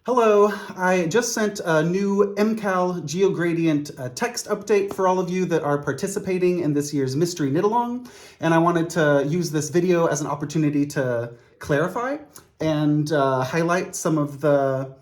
Hello, I just sent a new MCAL GeoGradient text update for all of you that are participating in this year's Mystery Knitalong, and I wanted to use this video as an opportunity to clarify and highlight some of the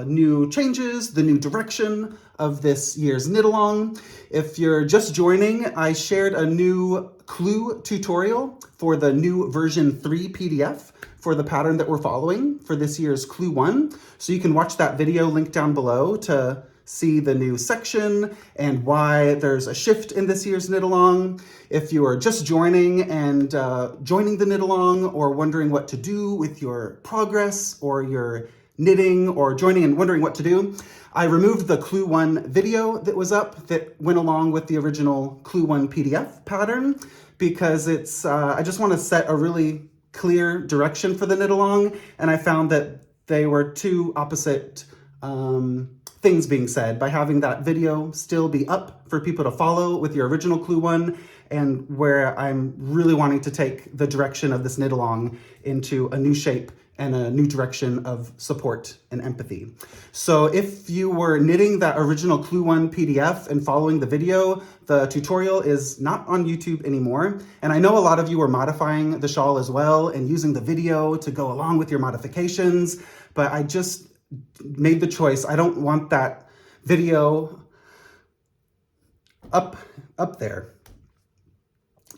new changes, the new direction of this year's Knitalong. If you're just joining, I shared a new clue tutorial for the new version 3 PDF for the pattern that we're following for this year's Clue 1. So you can watch that video linked down below to see the new section and why there's a shift in this year's Knitalong. If you are just joining and joining the Knitalong or wondering what to do with your progress or your knitting or joining and wondering what to do, I removed the Clue 1 video that was up that went along with the original Clue 1 PDF pattern because it's, I just want to set a really clear direction for the Knitalong, and I found that they were two opposite things being said by having that video still be up for people to follow with your original Clue 1, and where I'm really wanting to take the direction of this Knitalong into a new shape and a new direction of support and empathy. So if you were knitting that original Clue 1 PDF and following the video, the tutorial is not on YouTube anymore. And I know a lot of you are modifying the shawl as well and using the video to go along with your modifications, but I just made the choice. I don't want that video up there.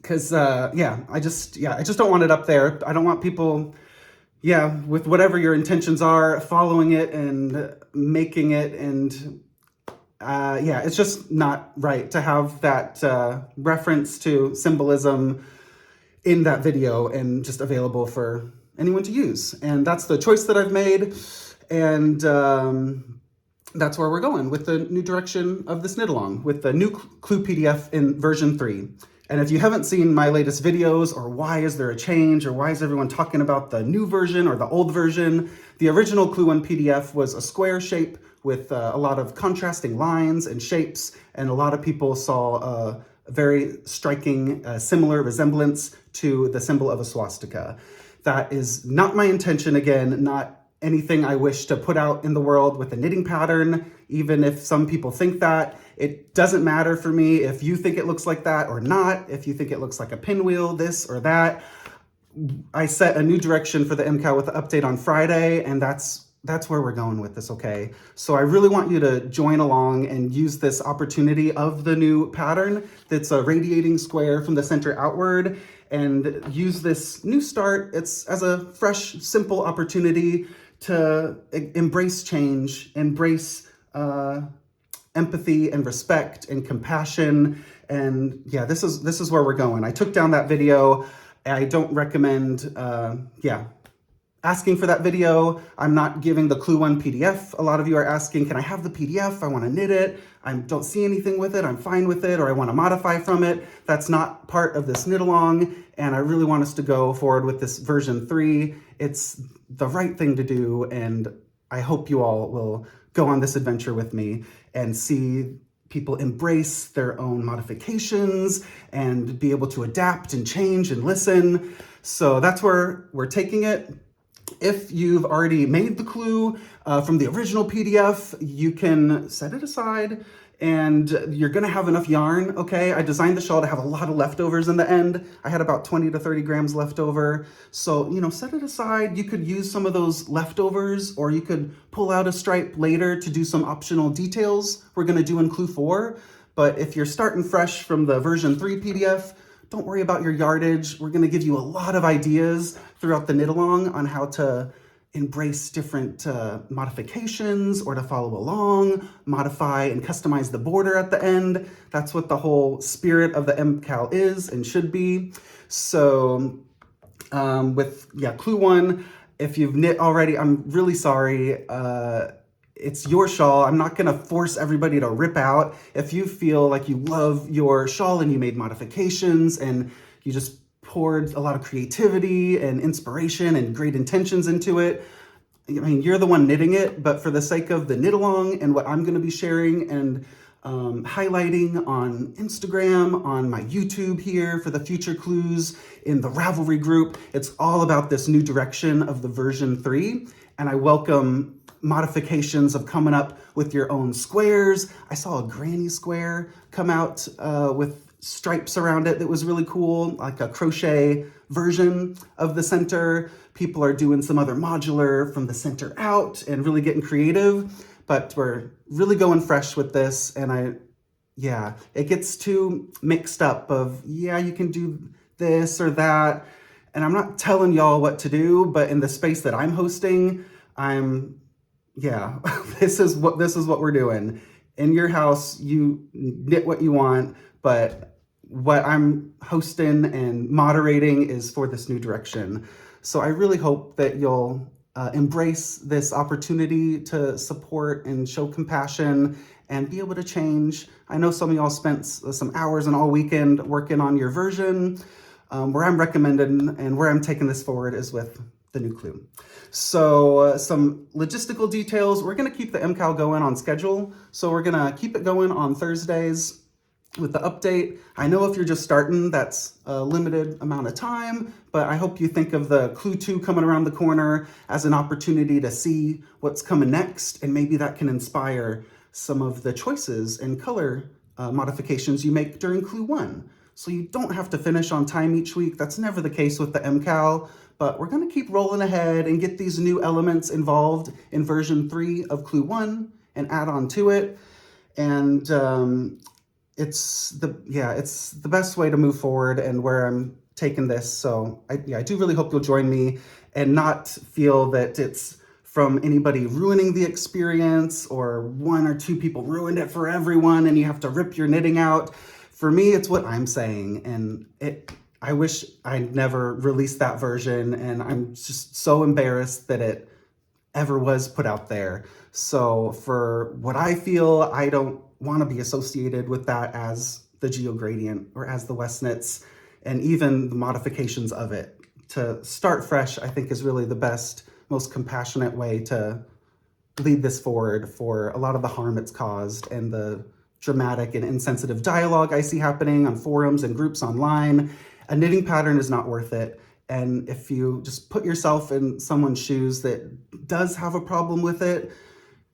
Because I just don't want it up there. I don't want people, with whatever your intentions are, following it and making it, and it's just not right to have that reference to symbolism in that video and just available for anyone to use. And that's the choice that I've made, and that's where we're going with the new direction of this Knitalong, with the new Clue PDF in version 3. And if you haven't seen my latest videos, or why is there a change, or why is everyone talking about the new version or the old version, the original Clue 1 PDF was a square shape with a lot of contrasting lines and shapes, and a lot of people saw a very striking similar resemblance to the symbol of a swastika. That is not my intention, again, not anything I wish to put out in the world with a knitting pattern, even if some people think that. It doesn't matter for me if you think it looks like that or not, if you think it looks like a pinwheel, this or that. I set a new direction for the MCAL with the update on Friday, and that's where we're going with this, okay? So I really want you to join along and use this opportunity of the new pattern that's a radiating square from the center outward, and use this new start. It's as a fresh, simple opportunity to embrace change, embrace empathy and respect and compassion. And this is where we're going. I took down that video. I don't recommend, asking for that video. I'm not giving the Clue 1 PDF. A lot of you are asking, can I have the PDF? I want to knit it. I don't see anything with it. I'm fine with it, or I want to modify from it. That's not part of this Knitalong, and I really want us to go forward with this version 3. It's the right thing to do, and I hope you all will go on this adventure with me and see people embrace their own modifications and be able to adapt and change and listen. So that's where we're taking it. If you've already made the clue from the original PDF, you can set it aside, and you're gonna have enough yarn, okay? I designed the shawl to have a lot of leftovers in the end. I had about 20 to 30 grams left over. So, set it aside. You could use some of those leftovers, or you could pull out a stripe later to do some optional details we're gonna do in Clue 4. But if you're starting fresh from the version 3 PDF, don't worry about your yardage. We're gonna give you a lot of ideas throughout the Knitalong on how to embrace different modifications, or to follow along, modify and customize the border at the end. That's what the whole spirit of the MCAL is and should be. So with Clue 1, if you've knit already, I'm really sorry. It's your shawl. I'm not gonna force everybody to rip out. If you feel like you love your shawl and you made modifications and you just poured a lot of creativity and inspiration and great intentions into it, I mean, you're the one knitting it, but for the sake of the Knitalong and what I'm gonna be sharing and highlighting on Instagram, on my YouTube here for the future clues, in the Ravelry group, it's all about this new direction of the version 3. And I welcome modifications of coming up with your own squares. I saw a granny square come out with stripes around it that was really cool, like a crochet version of the center. People are doing some other modular from the center out and really getting creative, but we're really going fresh with this. And yeah, it gets too mixed up of, yeah, you can do this or that. And I'm not telling y'all what to do, but in the space that I'm hosting, yeah, this is what we're doing. In your house, you knit what you want, but what I'm hosting and moderating is for this new direction. So I really hope that you'll embrace this opportunity to support and show compassion and be able to change. I know some of y'all spent some hours and all weekend working on your version. Where I'm recommending and where I'm taking this forward is with the new clue. So some logistical details. We're going to keep the MCAL going on schedule. So we're going to keep it going on Thursdays with the update. I know if you're just starting, that's a limited amount of time, but I hope you think of the Clue 2 coming around the corner as an opportunity to see what's coming next, and maybe that can inspire some of the choices and color modifications you make during Clue 1. So you don't have to finish on time each week. That's never the case with the MCAL, but we're gonna keep rolling ahead and get these new elements involved in version 3 of Clue 1 and add on to it. And it's the best way to move forward and where I'm taking this. So I do really hope you'll join me and not feel that it's from anybody ruining the experience or 1 or 2 people ruined it for everyone and you have to rip your knitting out. For me, it's what I'm saying, and I wish I'd never released that version, and I'm just so embarrassed that it ever was put out there. So for what I feel, I don't want to be associated with that as the geogradient or as the West Knits, and even the modifications of it. To start fresh, I think, is really the best, most compassionate way to lead this forward for a lot of the harm it's caused and the dramatic and insensitive dialogue I see happening on forums and groups online. A knitting pattern is not worth it. And if you just put yourself in someone's shoes that does have a problem with it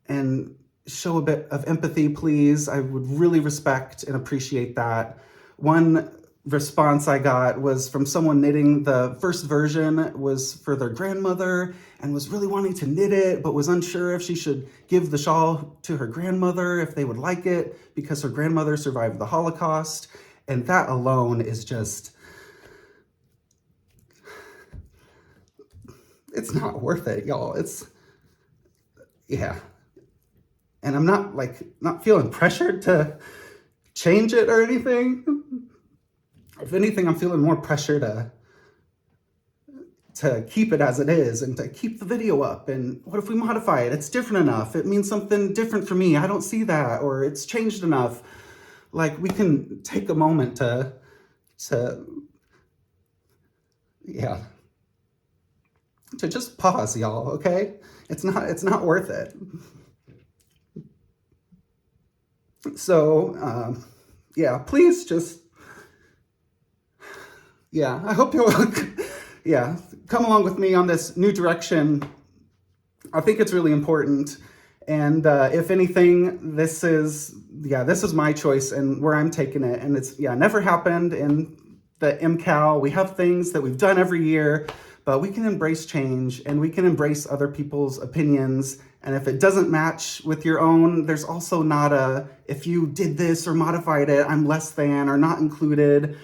and show a bit of empathy, please, I would really respect and appreciate that. One response I got was from someone knitting the first version was for their grandmother and was really wanting to knit it, but was unsure if she should give the shawl to her grandmother, if they would like it, because her grandmother survived the Holocaust. And that alone is just, it's not worth it, y'all. Yeah. And I'm not feeling pressured to change it or anything. If anything, I'm feeling more pressure to keep it as it is and to keep the video up. And what if we modify it? It's different enough. It means something different for me. I don't see that, or it's changed enough. Like, we can take a moment to just pause, y'all, okay? It's not worth it. So, yeah, please just, I hope you'll, come along with me on this new direction. I think it's really important. And if anything, this is my choice and where I'm taking it. And it's, never happened in the MCAL. We have things that we've done every year, but we can embrace change and we can embrace other people's opinions. And if it doesn't match with your own, there's also not if you did this or modified it, I'm less than or not included.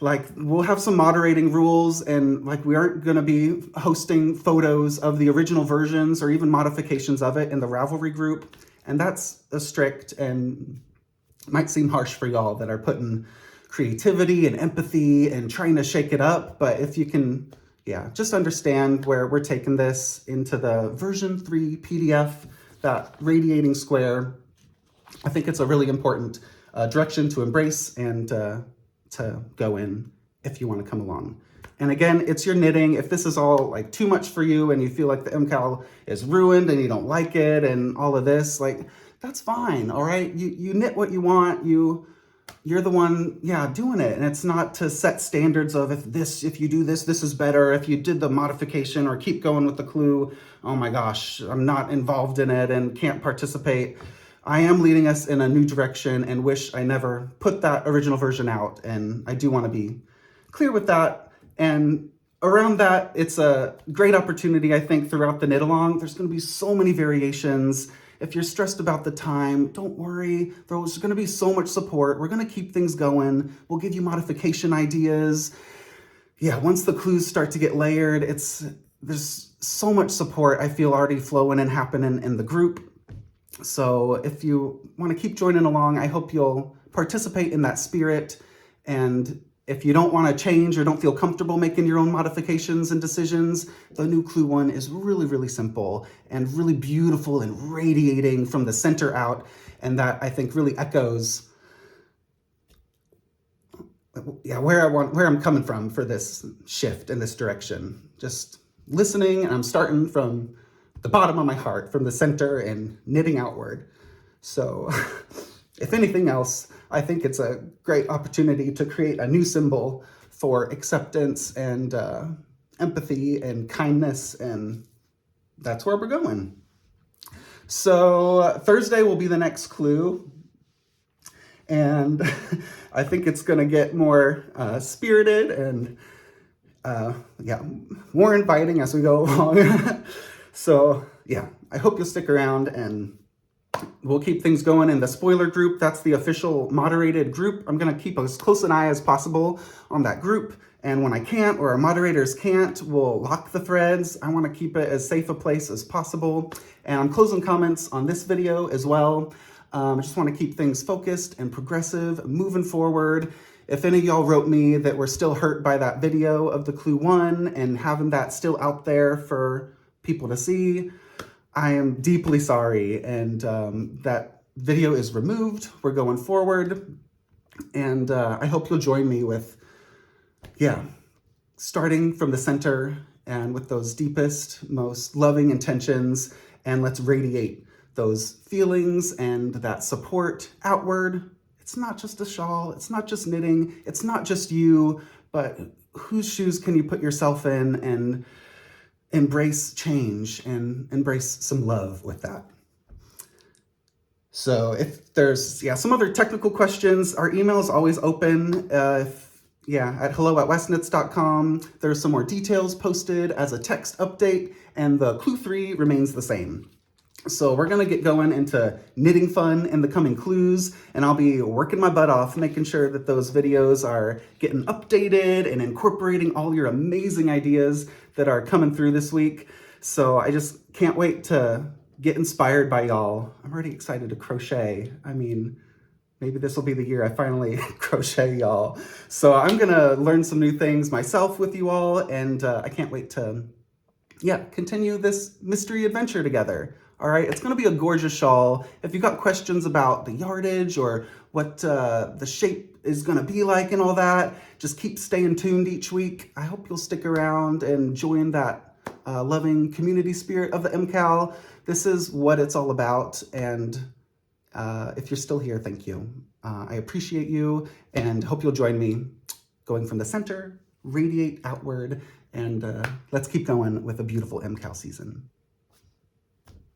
Like, we'll have some moderating rules, and like, we aren't going to be hosting photos of the original versions or even modifications of it in the Ravelry group. And that's a strict and might seem harsh for y'all that are putting creativity and empathy and trying to shake it up. But if you can, just understand where we're taking this into the version 3 PDF, that radiating square, I think it's a really important direction to embrace and to go in if you want to come along. And again, it's your knitting. If this is all like too much for you and you feel like the MCAL is ruined and you don't like it and all of this, like, that's fine, all right? You knit what you want. You you're the one, doing it. And it's not to set standards of if you do this, this is better. If you did the modification or keep going with the clue, oh my gosh, I'm not involved in it and can't participate. I am leading us in a new direction and wish I never put that original version out. And I do want to be clear with that. And around that, it's a great opportunity, I think, throughout the Knitalong. There's going to be so many variations. If you're stressed about the time, don't worry. There's going to be so much support. We're going to keep things going. We'll give you modification ideas. Yeah, once the clues start to get layered, there's so much support I feel already flowing and happening in the group. So if you want to keep joining along, I hope you'll participate in that spirit. And if you don't want to change or don't feel comfortable making your own modifications and decisions, the new clue one is really, really simple and really beautiful and radiating from the center out. And that, I think, really echoes where I'm coming from for this shift in this direction. Just listening, and I'm starting from the bottom of my heart, from the center, and knitting outward. So if anything else, I think it's a great opportunity to create a new symbol for acceptance and empathy and kindness, and that's where we're going. So Thursday will be the next clue, and I think it's going to get more spirited and more inviting as we go along. So I hope you'll stick around, and we'll keep things going in the spoiler group. That's the official moderated group. I'm going to keep as close an eye as possible on that group. And when I can't, or our moderators can't, we'll lock the threads. I want to keep it as safe a place as possible. And I'm closing comments on this video as well. I just want to keep things focused and progressive, moving forward. If any of y'all wrote me that were still hurt by that video of the clue one and having that still out there for people to see, I am deeply sorry, and that video is removed. We're going forward, and I hope you'll join me with, starting from the center and with those deepest, most loving intentions, and let's radiate those feelings and that support outward. It's not just a shawl, it's not just knitting, it's not just you, but whose shoes can you put yourself in and embrace change and embrace some love with that. So if there's some other technical questions, our email is always open. At hello@westnits.com. There's some more details posted as a text update, and the clue 3 remains the same. So we're gonna get going into knitting fun in the coming clues, and I'll be working my butt off making sure that those videos are getting updated and incorporating all your amazing ideas that are coming through this week. So I just can't wait to get inspired by y'all. I'm already excited to crochet. I mean, maybe this will be the year I finally crochet, y'all. So I'm gonna learn some new things myself with you all, and I can't wait to continue this mystery adventure together. All right, it's gonna be a gorgeous shawl. If you've got questions about the yardage or what the shape is gonna be like and all that, just keep staying tuned each week. I hope you'll stick around and join that loving community spirit of the MCAL. This is what it's all about, and if you're still here, thank you. I appreciate you, and hope you'll join me going from the center, radiate outward, and let's keep going with a beautiful MCAL season.